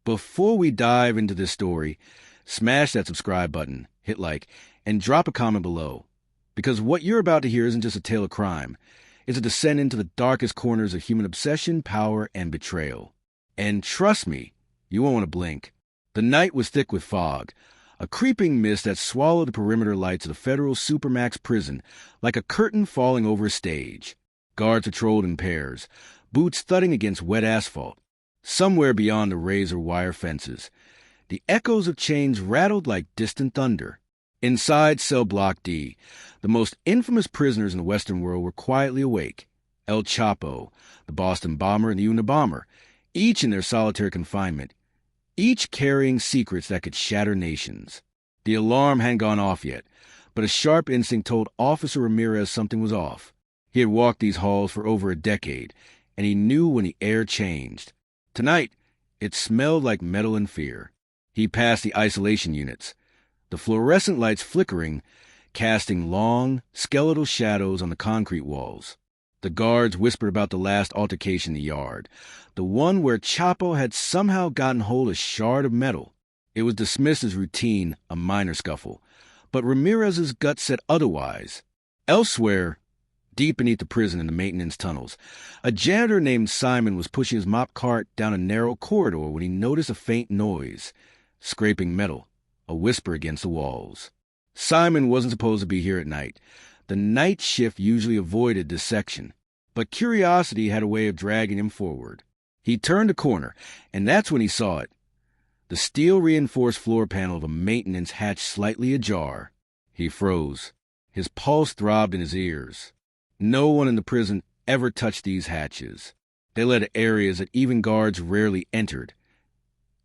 Before we dive into this story, smash that subscribe button, hit like, and drop a comment below. Because what you're about to hear isn't just a tale of crime. It's a descent into the darkest corners of human obsession, power, and betrayal. And trust me, you won't want to blink. The night was thick with fog, a creeping mist that swallowed the perimeter lights of the federal Supermax prison like a curtain falling over a stage. Guards patrolled in pairs, boots thudding against wet asphalt. Somewhere beyond the razor wire fences, the echoes of chains rattled like distant thunder. Inside cell block D, the most infamous prisoners in the Western world were quietly awake. El Chapo, the Boston Bomber, and the Unabomber, each in their solitary confinement, each carrying secrets that could shatter nations. The alarm hadn't gone off yet, but a sharp instinct told Officer Ramirez something was off. He had walked these halls for over a decade, and he knew when the air changed. Tonight, it smelled like metal and fear. He passed the isolation units, the fluorescent lights flickering, casting long, skeletal shadows on the concrete walls. The guards whispered about the last altercation in the yard, the one where Chapo had somehow gotten hold of a shard of metal. It was dismissed as routine, a minor scuffle, but Ramirez's gut said otherwise. Elsewhere, deep beneath the prison in the maintenance tunnels, a janitor named Simon was pushing his mop cart down a narrow corridor when he noticed a faint noise, scraping metal, a whisper against the walls. Simon wasn't supposed to be here at night. The night shift usually avoided this section, but curiosity had a way of dragging him forward. He turned a corner, and that's when he saw it. The steel-reinforced floor panel of a maintenance hatch slightly ajar. He froze. His pulse throbbed in his ears. No one in the prison ever touched these hatches. They led to areas that even guards rarely entered.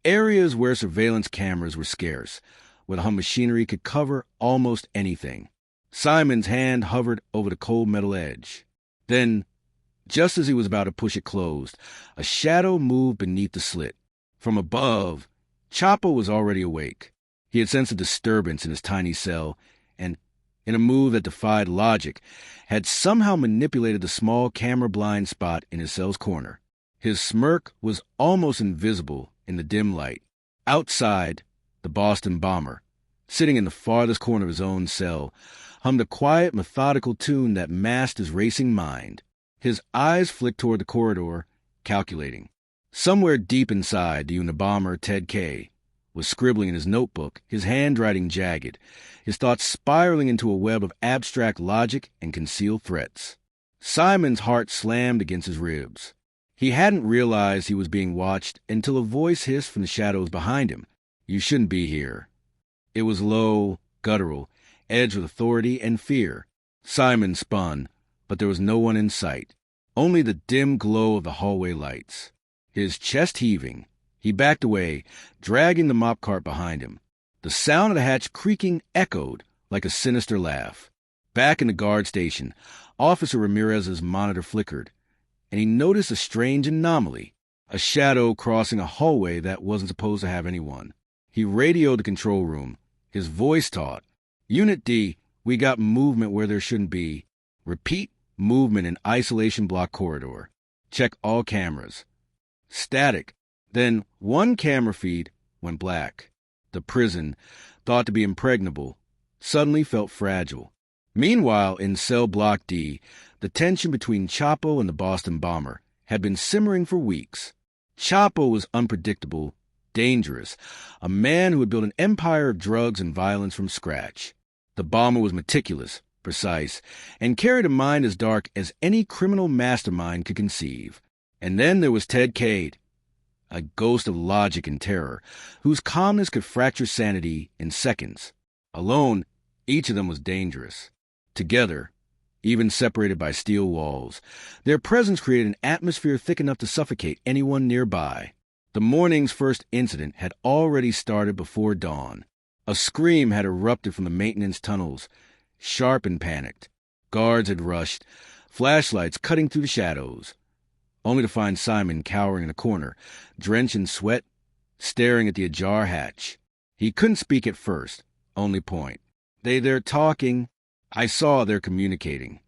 Areas where surveillance cameras were scarce, where the hum machinery could cover almost anything. Simon's hand hovered over the cold metal edge. Then, just as he was about to push it closed, a shadow moved beneath the slit. From above, Chapo was already awake. He had sensed a disturbance in his tiny cell, and, in a move that defied logic, had somehow manipulated the small camera blind spot in his cell's corner. His smirk was almost invisible in the dim light. Outside, the Boston Bomber, sitting in the farthest corner of his own cell, hummed a quiet, methodical tune that masked his racing mind. His eyes flicked toward the corridor, calculating. Somewhere deep inside, the Unabomber, Ted K., was scribbling in his notebook, his handwriting jagged, his thoughts spiraling into a web of abstract logic and concealed threats. Simon's heart slammed against his ribs. He hadn't realized he was being watched until a voice hissed from the shadows behind him. "You shouldn't be here." It was low, guttural, edged with authority and fear. Simon spun, but there was no one in sight, only the dim glow of the hallway lights. His chest heaving, he backed away, dragging the mop cart behind him. The sound of the hatch creaking echoed like a sinister laugh. Back in the guard station, Officer Ramirez's monitor flickered, and he noticed a strange anomaly, a shadow crossing a hallway that wasn't supposed to have anyone. He radioed the control room, his voice taut. "Unit D, we got movement where there shouldn't be. Repeat, movement in isolation block corridor. Check all cameras." Static. Then one camera feed went black. The prison, thought to be impregnable, suddenly felt fragile. Meanwhile, in cell block D, the tension between Chapo and the Boston Bomber had been simmering for weeks. Chapo was unpredictable, dangerous, a man who had built an empire of drugs and violence from scratch. The Bomber was meticulous, precise, and carried a mind as dark as any criminal mastermind could conceive. And then there was Ted Cade, a ghost of logic and terror, whose calmness could fracture sanity in seconds. Alone, each of them was dangerous. Together, even separated by steel walls, their presence created an atmosphere thick enough to suffocate anyone nearby. The morning's first incident had already started before dawn. A scream had erupted from the maintenance tunnels, sharp and panicked. Guards had rushed, flashlights cutting through the shadows, only to find Simon cowering in a corner, drenched in sweat, staring at the ajar hatch. He couldn't speak at first, only point. "They're talking. I saw they're communicating."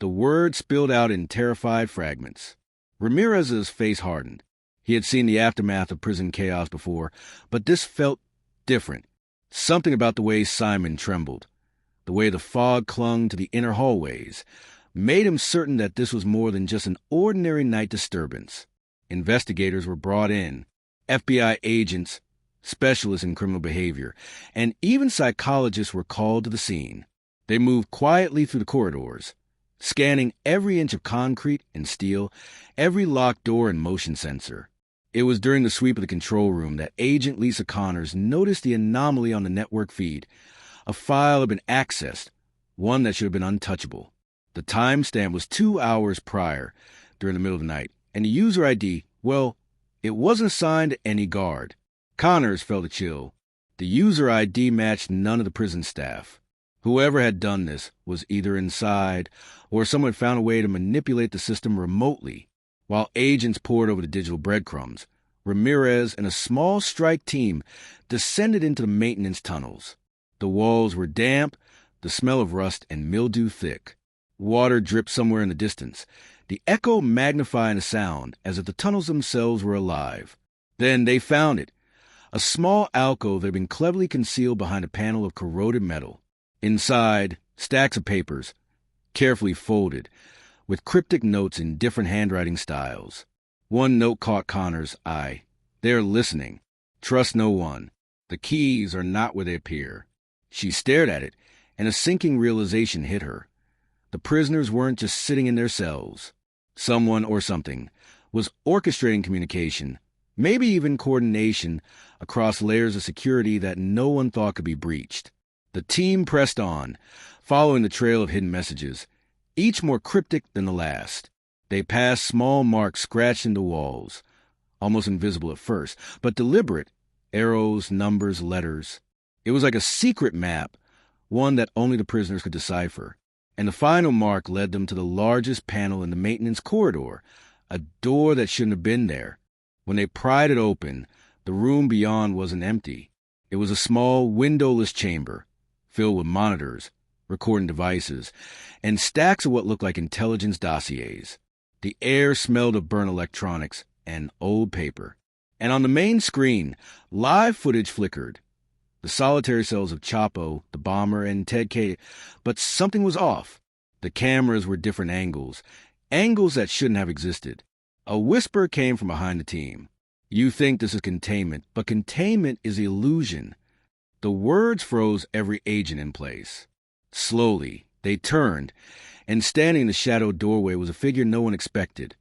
The words spilled out in terrified fragments. Ramirez's face hardened. He had seen the aftermath of prison chaos before, but this felt different. Something about the way Simon trembled, the way the fog clung to the inner hallways, made him certain that this was more than just an ordinary night disturbance. Investigators were brought in, FBI agents, specialists in criminal behavior, and even psychologists were called to the scene. They moved quietly through the corridors, scanning every inch of concrete and steel, every locked door and motion sensor. It was during the sweep of the control room that Agent Lisa Connors noticed the anomaly on the network feed. A file had been accessed, one that should have been untouchable. The timestamp was 2 hours prior, during the middle of the night, and the user ID, well, it wasn't assigned to any guard. Connors felt a chill. The user ID matched none of the prison staff. Whoever had done this was either inside, or someone had found a way to manipulate the system remotely. While agents pored over the digital breadcrumbs, Ramirez and a small strike team descended into the maintenance tunnels. The walls were damp, the smell of rust and mildew thick. Water dripped somewhere in the distance, the echo magnifying the sound as if the tunnels themselves were alive. Then they found it, a small alcove that had been cleverly concealed behind a panel of corroded metal. Inside, stacks of papers, carefully folded, with cryptic notes in different handwriting styles. One note caught Connor's eye. "They're listening. Trust no one. The keys are not where they appear." She stared at it, and a sinking realization hit her. The prisoners weren't just sitting in their cells. Someone or something was orchestrating communication, maybe even coordination, across layers of security that no one thought could be breached. The team pressed on, following the trail of hidden messages, each more cryptic than the last. They passed small marks scratched into walls, almost invisible at first, but deliberate, arrows, numbers, letters. It was like a secret map, one that only the prisoners could decipher. And the final mark led them to the largest panel in the maintenance corridor, a door that shouldn't have been there. When they pried it open, the room beyond wasn't empty. It was a small, windowless chamber, filled with monitors, recording devices, and stacks of what looked like intelligence dossiers. The air smelled of burnt electronics and old paper. And on the main screen, live footage flickered. The solitary cells of Chapo, the bomber, and Ted K. But something was off. The cameras were different angles that shouldn't have existed. A whisper came from behind the team. "You think this is containment, but containment is illusion." The words froze every agent in place. Slowly, they turned, and standing in the shadowed doorway was a figure no one expected.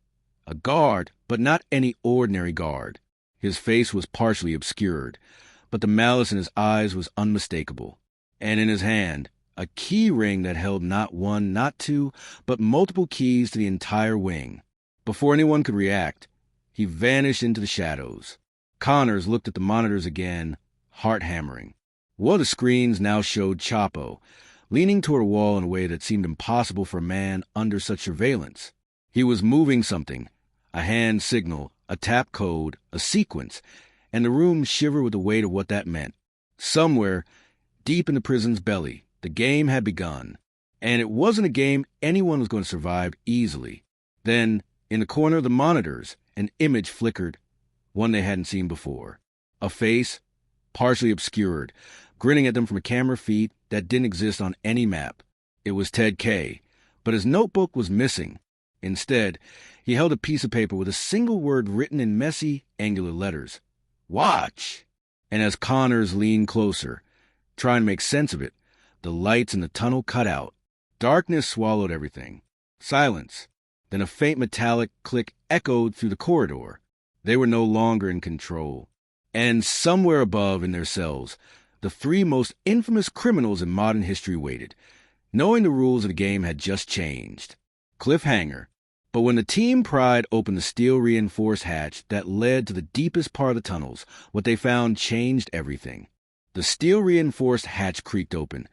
A guard, but not any ordinary guard. His face was partially obscured, but the malice in his eyes was unmistakable. And in his hand, a key ring that held not one, not two, but multiple keys to the entire wing. Before anyone could react, he vanished into the shadows. Connors looked at the monitors again, heart hammering. One of the screens now showed Chapo, leaning toward a wall in a way that seemed impossible for a man under such surveillance. He was moving something, a hand signal, a tap code, a sequence, and the room shivered with the weight of what that meant. Somewhere, deep in the prison's belly, the game had begun. And it wasn't a game anyone was going to survive easily. Then, in the corner of the monitors, an image flickered, one they hadn't seen before. A face, partially obscured, grinning at them from a camera feed that didn't exist on any map. It was Ted K., but his notebook was missing. Instead, he held a piece of paper with a single word written in messy, angular letters. "Watch!" And as Connors leaned closer, trying to make sense of it, the lights in the tunnel cut out. Darkness swallowed everything. Silence. Then a faint metallic click echoed through the corridor. They were no longer in control. And somewhere above in their cells, the three most infamous criminals in modern history waited, knowing the rules of the game had just changed. Cliffhanger. But when the team pried open the steel-reinforced hatch that led to the deepest part of the tunnels, what they found changed everything. The steel-reinforced hatch creaked open,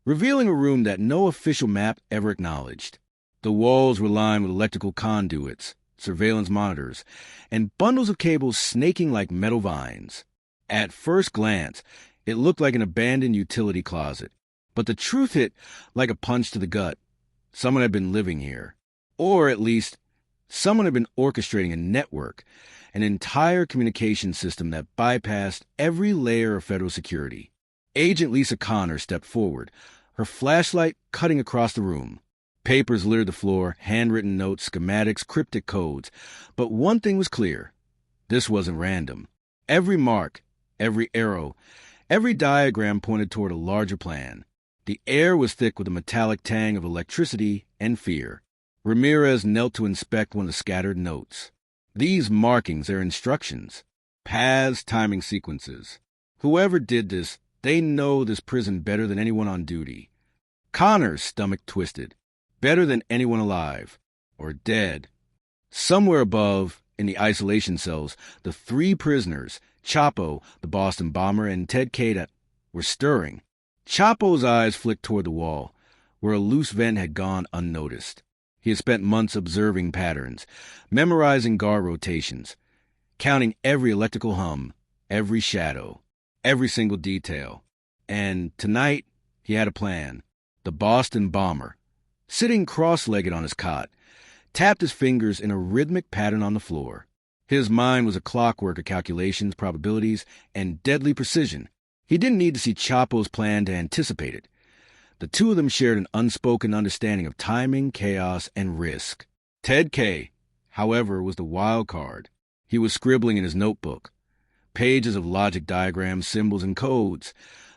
revealing a room that no official map ever acknowledged. The walls were lined with electrical conduits, surveillance monitors, and bundles of cables snaking like metal vines. At first glance, it looked like an abandoned utility closet, but the truth hit like a punch to the gut. Someone had been living here. Or, at least, someone had been orchestrating a network, an entire communication system that bypassed every layer of federal security. Agent Lisa Connor stepped forward, her flashlight cutting across the room. Papers littered the floor, handwritten notes, schematics, cryptic codes. But one thing was clear. This wasn't random. Every mark, every arrow, every diagram pointed toward a larger plan. The air was thick with a metallic tang of electricity and fear. Ramirez knelt to inspect one of the scattered notes. These markings are instructions, paths, timing sequences. Whoever did this, they know this prison better than anyone on duty. Connor's stomach twisted. Better than anyone alive. Or dead. Somewhere above, in the isolation cells, the three prisoners, Chapo, the Boston bomber, and Ted Kate, were stirring. Chapo's eyes flicked toward the wall, where a loose vent had gone unnoticed. He had spent months observing patterns, memorizing guard rotations, counting every electrical hum, every shadow, every single detail. And tonight, he had a plan. The Boston bomber, sitting cross-legged on his cot, tapped his fingers in a rhythmic pattern on the floor. His mind was a clockwork of calculations, probabilities, and deadly precision. He didn't need to see Chapo's plan to anticipate it. The two of them shared an unspoken understanding of timing, chaos, and risk. Ted K., however, was the wild card. He was scribbling in his notebook, pages of logic diagrams, symbols, and codes.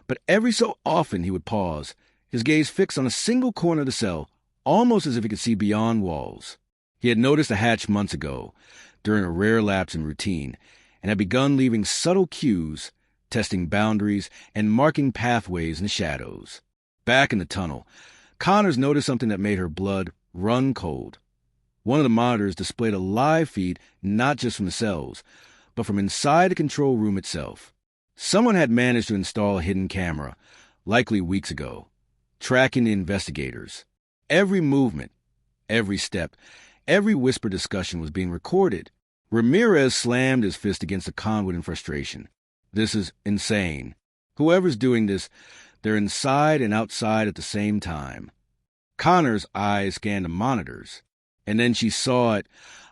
But every so often he would pause, his gaze fixed on a single corner of the cell, almost as if he could see beyond walls. He had noticed a hatch months ago, during a rare lapse in routine, and had begun leaving subtle cues, testing boundaries, and marking pathways in the shadows. Back in the tunnel, Connors noticed something that made her blood run cold. One of the monitors displayed a live feed not just from the cells, but from inside the control room itself. Someone had managed to install a hidden camera, likely weeks ago, tracking the investigators. Every movement, every step, every whispered discussion was being recorded. Ramirez slammed his fist against the conduit in frustration. This is insane. Whoever's doing this, they're inside and outside at the same time. Connor's eyes scanned the monitors, and then she saw it,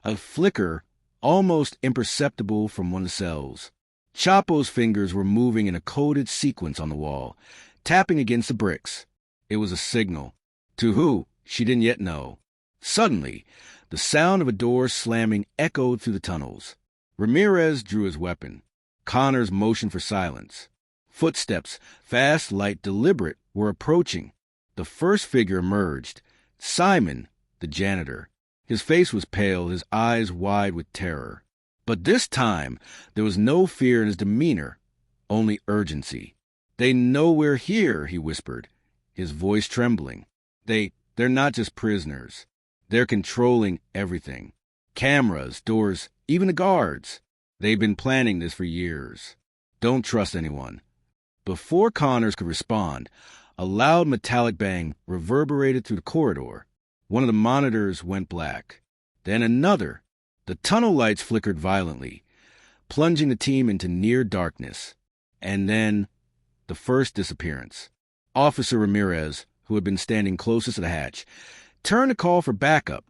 a flicker almost imperceptible from one of the cells. Chapo's fingers were moving in a coded sequence on the wall, tapping against the bricks. It was a signal. To who? She didn't yet know. Suddenly, the sound of a door slamming echoed through the tunnels. Ramirez drew his weapon. Connors motioned for silence. Footsteps, fast, light, deliberate, were approaching. The first figure emerged. Simon, the janitor. His face was pale, his eyes wide with terror. But this time, there was no fear in his demeanor, only urgency. "They know we're here," he whispered, his voice trembling. They're not just prisoners. They're controlling everything. Cameras, doors, even the guards. They've been planning this for years. Don't trust anyone. Before Connors could respond, a loud metallic bang reverberated through the corridor. One of the monitors went black. Then another. The tunnel lights flickered violently, plunging the team into near darkness. And then, the first disappearance. Officer Ramirez, who had been standing closest to the hatch, turned to call for backup,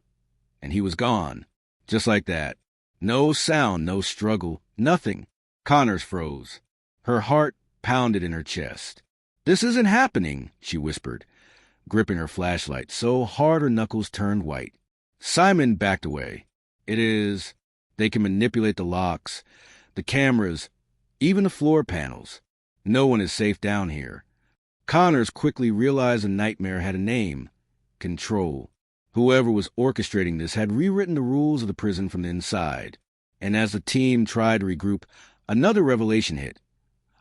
and he was gone. Just like that. No sound, no struggle, nothing. Connors froze. Her heart pounded in her chest. "This isn't happening," she whispered, gripping her flashlight so hard her knuckles turned white. Simon backed away. "It is. They can manipulate the locks, the cameras, even the floor panels. No one is safe down here." Connors quickly realized the nightmare had a name. Control. Whoever was orchestrating this had rewritten the rules of the prison from the inside. And as the team tried to regroup, another revelation hit.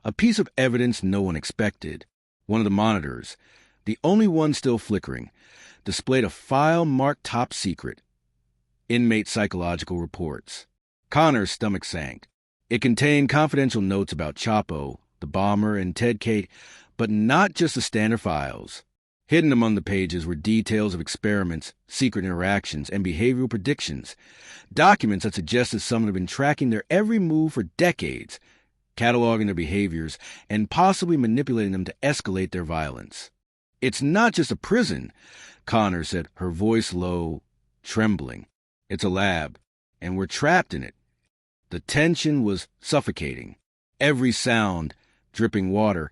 A piece of evidence no one expected. One of the monitors, the only one still flickering, displayed a file marked top secret. Inmate psychological reports. Connor's stomach sank. It contained confidential notes about Chapo, the bomber, and Ted Kate, but not just the standard files. Hidden among the pages were details of experiments, secret interactions, and behavioral predictions. Documents that suggested someone had been tracking their every move for decades, cataloging their behaviors, and possibly manipulating them to escalate their violence. "It's not just a prison," Connor said, her voice low, trembling. "It's a lab, and we're trapped in it. The tension was suffocating. Every sound, dripping water,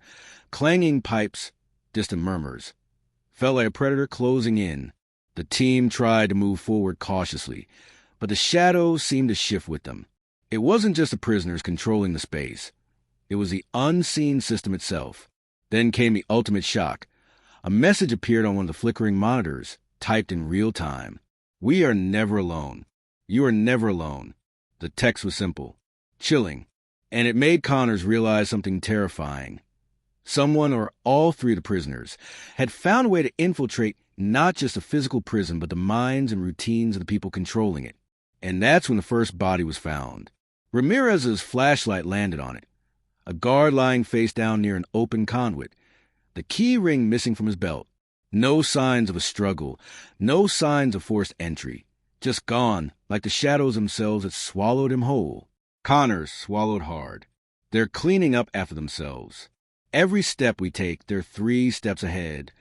clanging pipes, distant murmurs, felt like a predator closing in. The team tried to move forward cautiously, but the shadows seemed to shift with them. It wasn't just the prisoners controlling the space. It was the unseen system itself. Then came the ultimate shock. A message appeared on one of the flickering monitors, typed in real time. "We are never alone. You are never alone." The text was simple, chilling, and it made Connors realize something terrifying. Someone or all three of the prisoners had found a way to infiltrate not just the physical prison, but the minds and routines of the people controlling it. And that's when the first body was found. Ramirez's flashlight landed on it. A guard lying face down near an open conduit, the key ring missing from his belt. No signs of a struggle, no signs of forced entry. Just gone, like the shadows themselves had swallowed him whole. Connors swallowed hard. They're cleaning up after themselves. Every step we take, they're 3 steps ahead.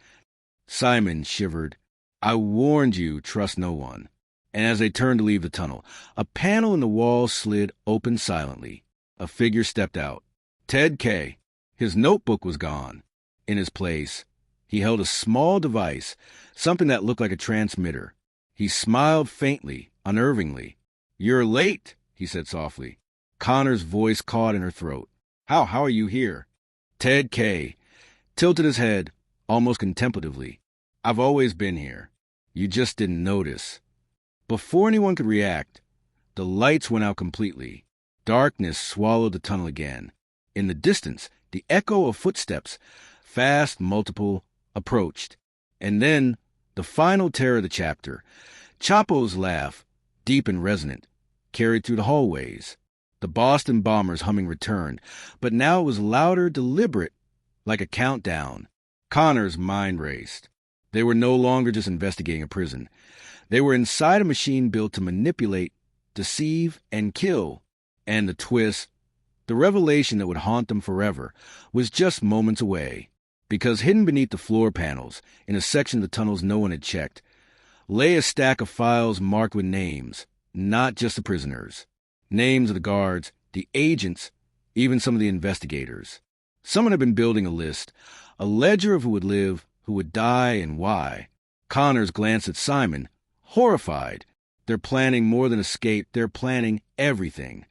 Simon shivered. "I warned you, trust no one." And as they turned to leave the tunnel, a panel in the wall slid open silently. A figure stepped out. Ted K. His notebook was gone. In his place, he held a small device, something that looked like a transmitter. He smiled faintly, unnervingly. "You're late," he said softly. Connor's voice caught in her throat. How are you here?" Ted K. tilted his head, almost contemplatively. "I've always been here. You just didn't notice." Before anyone could react, the lights went out completely. Darkness swallowed the tunnel again. In the distance, the echo of footsteps, fast, multiple, approached. And then, the final terror of the chapter, Chapo's laugh, deep and resonant, carried through the hallways. The Boston bombers' humming returned, but now it was louder, deliberate, like a countdown. Connor's mind raced. They were no longer just investigating a prison. They were inside a machine built to manipulate, deceive, and kill. And the twist, the revelation that would haunt them forever, was just moments away. Because hidden beneath the floor panels, in a section of the tunnels no one had checked, lay a stack of files marked with names, not just the prisoners. Names of the guards, the agents, even some of the investigators. Someone had been building a list, a ledger of who would live, who would die, and why. Connors glanced at Simon, horrified. They're planning more than escape, they're planning everything.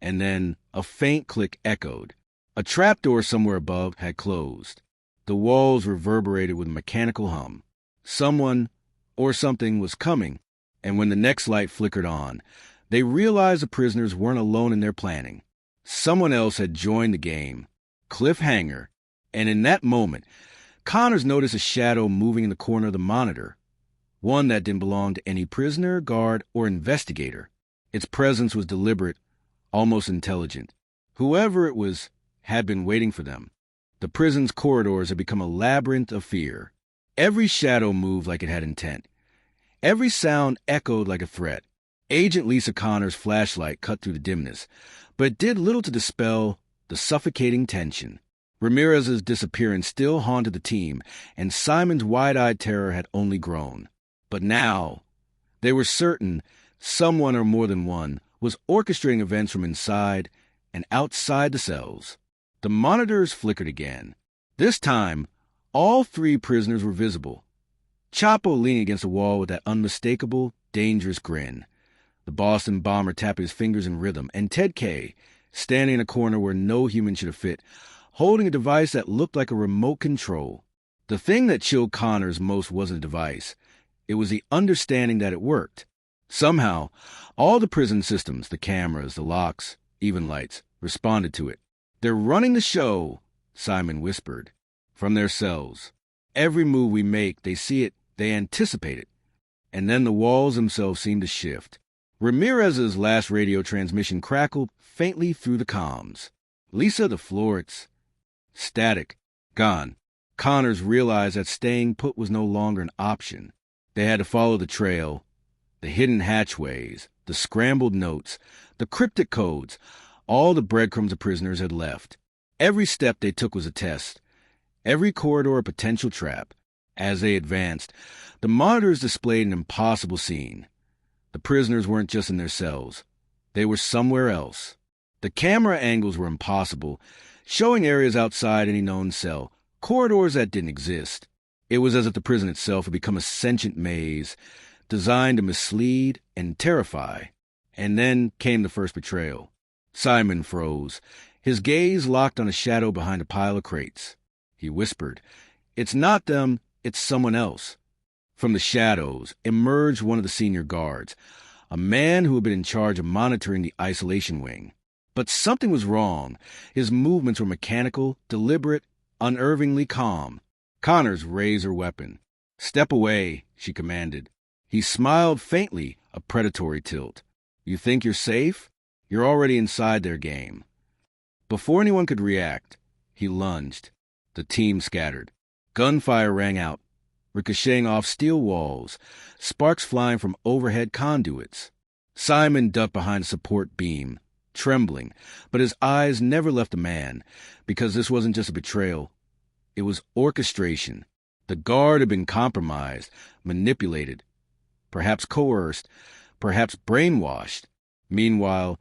And then a faint click echoed. A trapdoor somewhere above had closed. The walls reverberated with a mechanical hum. Someone or something was coming, and when the next light flickered on, they realized the prisoners weren't alone in their planning. Someone else had joined the game. Cliffhanger. And in that moment, Connors noticed a shadow moving in the corner of the monitor. One that didn't belong to any prisoner, guard, or investigator. Its presence was deliberate, almost intelligent. Whoever it was had been waiting for them. The prison's corridors had become a labyrinth of fear. Every shadow moved like it had intent. Every sound echoed like a threat. Agent Lisa Connor's flashlight cut through the dimness, but it did little to dispel the suffocating tension. Ramirez's disappearance still haunted the team, and Simon's wide-eyed terror had only grown. But now, they were certain someone or more than one was orchestrating events from inside and outside the cells. The monitors flickered again. This time, all 3 prisoners were visible. Chapo leaning against the wall with that unmistakable, dangerous grin. The Boston bomber tapping his fingers in rhythm, and Ted K., standing in a corner where no human should have fit, holding a device that looked like a remote control. The thing that chilled Connors most wasn't a device. It was the understanding that it worked. Somehow, all the prison systems, the cameras, the locks, even lights, responded to it. "They're running the show," Simon whispered, "from their cells. Every move we make, they see it, they anticipate it." And then the walls themselves seemed to shift. Ramirez's last radio transmission crackled faintly through the comms. "Lisa, the floor, it's static. Gone." Connors realized that staying put was no longer an option. They had to follow the trail, the hidden hatchways, the scrambled notes, the cryptic codes, all the breadcrumbs the prisoners had left. Every step they took was a test, every corridor a potential trap. As they advanced, the monitors displayed an impossible scene. The prisoners weren't just in their cells. They were somewhere else. The camera angles were impossible, showing areas outside any known cell, corridors that didn't exist. It was as if the prison itself had become a sentient maze, designed to mislead and terrify. And then came the first betrayal. Simon froze, his gaze locked on a shadow behind a pile of crates. He whispered, "It's not them, it's someone else." From the shadows emerged one of the senior guards, a man who had been in charge of monitoring the isolation wing. But something was wrong. His movements were mechanical, deliberate, unnervingly calm. Connors raised her weapon. "Step away," she commanded. He smiled faintly, a predatory tilt. "You think you're safe? You're already inside their game." Before anyone could react, he lunged. The team scattered. Gunfire rang out, ricocheting off steel walls, sparks flying from overhead conduits. Simon ducked behind a support beam, trembling, but his eyes never left the man, because this wasn't just a betrayal. It was orchestration. The guard had been compromised, manipulated, perhaps coerced, perhaps brainwashed. Meanwhile,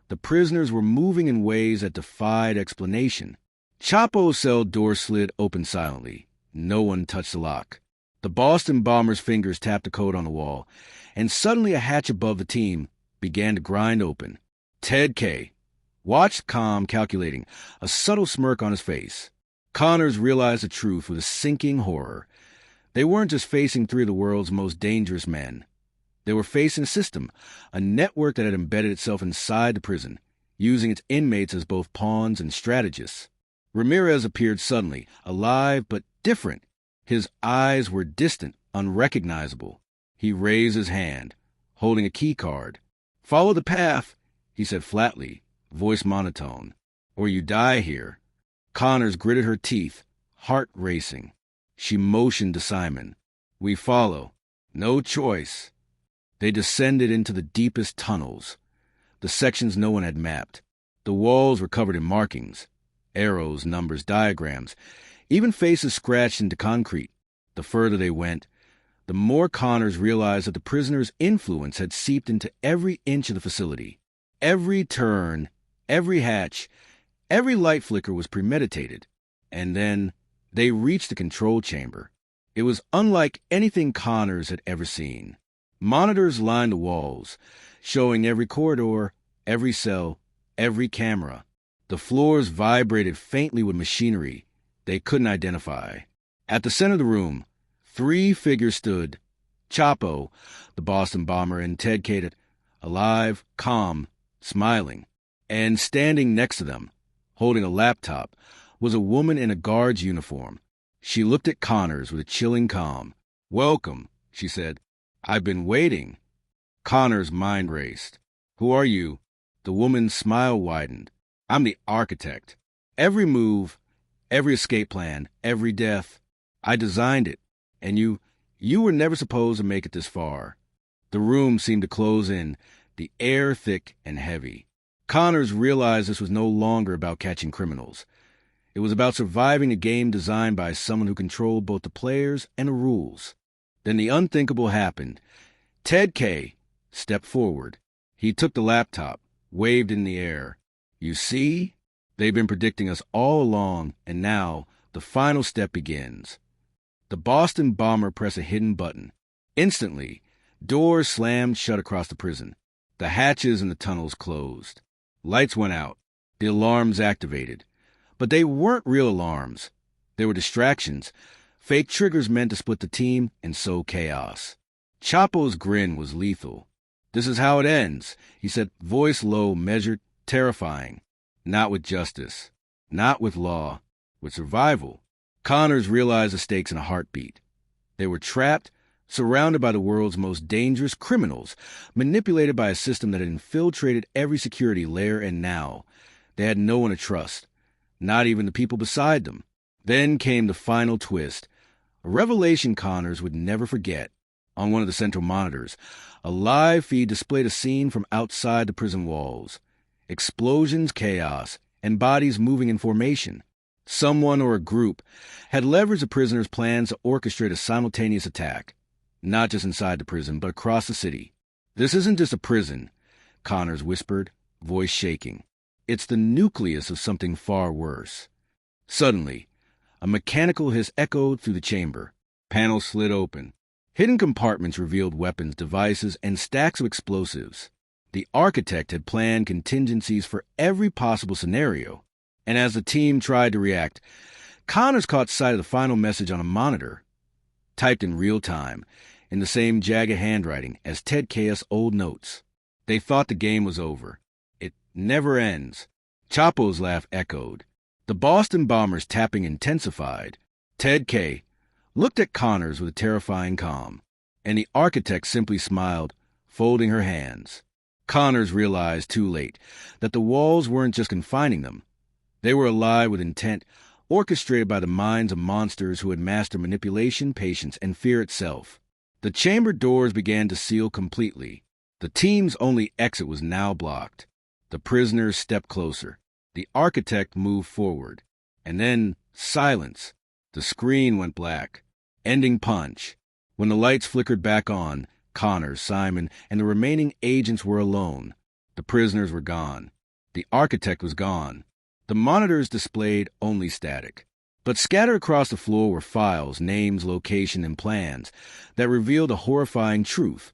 the prisoners were moving in ways that defied explanation. Chapo's cell door slid open silently. No one touched the lock. The Boston bomber's fingers tapped the code on the wall, and suddenly a hatch above the team began to grind open. Ted K. watched calm, calculating, a subtle smirk on his face. Connors realized the truth with a sinking horror. They weren't just facing three of the world's most dangerous men. They were facing a system, a network that had embedded itself inside the prison, using its inmates as both pawns and strategists. Ramirez appeared suddenly, alive but different. His eyes were distant, unrecognizable. He raised his hand, holding a key card. "Follow the path," he said flatly, voice monotone, "or you die here." Connors gritted her teeth, heart racing. She motioned to Simon. "We follow. No choice." They descended into the deepest tunnels, the sections no one had mapped. The walls were covered in markings, arrows, numbers, diagrams, even faces scratched into concrete. The further they went, the more Connors realized that the prisoners' influence had seeped into every inch of the facility. Every turn, every hatch, every light flicker was premeditated. And then they reached the control chamber. It was unlike anything Connors had ever seen. Monitors lined the walls, showing every corridor, every cell, every camera. The floors vibrated faintly with machinery they couldn't identify. At the center of the room, three figures stood. Chapo, the Boston bomber, and Ted K., alive, calm, smiling. And standing next to them, holding a laptop, was a woman in a guard's uniform. She looked at Connors with a chilling calm. "Welcome," she said. "I've been waiting." Connors' mind raced. "Who are you?" The woman's smile widened. "I'm the architect. Every move, every escape plan, every death, I designed it. And you were never supposed to make it this far." The room seemed to close in, the air thick and heavy. Connors realized this was no longer about catching criminals. It was about surviving a game designed by someone who controlled both the players and the rules. Then the unthinkable happened. Ted K. stepped forward. He took the laptop, waved in the air. "You see? They've been predicting us all along, and now the final step begins." The Boston bomber pressed a hidden button. Instantly, doors slammed shut across the prison. The hatches in the tunnels closed. Lights went out. The alarms activated. But they weren't real alarms. They were distractions, fake triggers meant to split the team and sow chaos. Chapo's grin was lethal. "This is how it ends," he said, voice low, measured, terrifying. "Not with justice. Not with law. With survival." Connors realized the stakes in a heartbeat. They were trapped, surrounded by the world's most dangerous criminals, manipulated by a system that had infiltrated every security layer, and now they had no one to trust, not even the people beside them. Then came the final twist, a revelation Connors would never forget. On one of the central monitors, a live feed displayed a scene from outside the prison walls. Explosions, chaos, and bodies moving in formation. Someone or a group had leveraged the prisoners' plans to orchestrate a simultaneous attack, not just inside the prison, but across the city. This isn't just a prison. Connors whispered, voice shaking. "It's the nucleus of something far worse." Suddenly, a mechanical hiss echoed through the chamber. Panels slid open. Hidden compartments revealed weapons, devices, and stacks of explosives. The architect had planned contingencies for every possible scenario, and as the team tried to react, Connors caught sight of the final message on a monitor, typed in real time, in the same jagged handwriting as Ted Chaos' old notes. They thought the game was over. It never ends. Chapo's laugh echoed. The Boston Bombers' tapping intensified. Ted K. looked at Connors with a terrifying calm, and the architect simply smiled, folding her hands. Connors realized too late that the walls weren't just confining them. They were alive with intent, orchestrated by the minds of monsters who had mastered manipulation, patience, and fear itself. The chamber doors began to seal completely. The team's only exit was now blocked. The prisoners stepped closer. The architect moved forward. And then, silence. The screen went black. Ending punch. When the lights flickered back on, Connors, Simon, and the remaining agents were alone. The prisoners were gone. The architect was gone. The monitors displayed only static. But scattered across the floor were files, names, location, and plans that revealed a horrifying truth.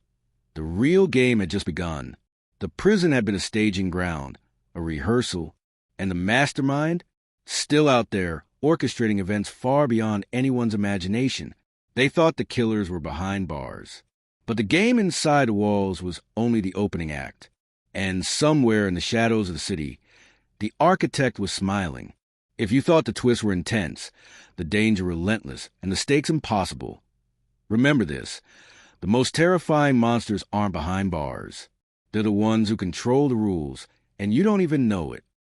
The real game had just begun. The prison had been a staging ground, a rehearsal, and the mastermind, still out there, orchestrating events far beyond anyone's imagination. They thought the killers were behind bars. But the game inside the walls was only the opening act. And somewhere in the shadows of the city, the architect was smiling. If you thought the twists were intense, the danger relentless, and the stakes impossible, remember this: the most terrifying monsters aren't behind bars. They're the ones who control the rules, and you don't even know it.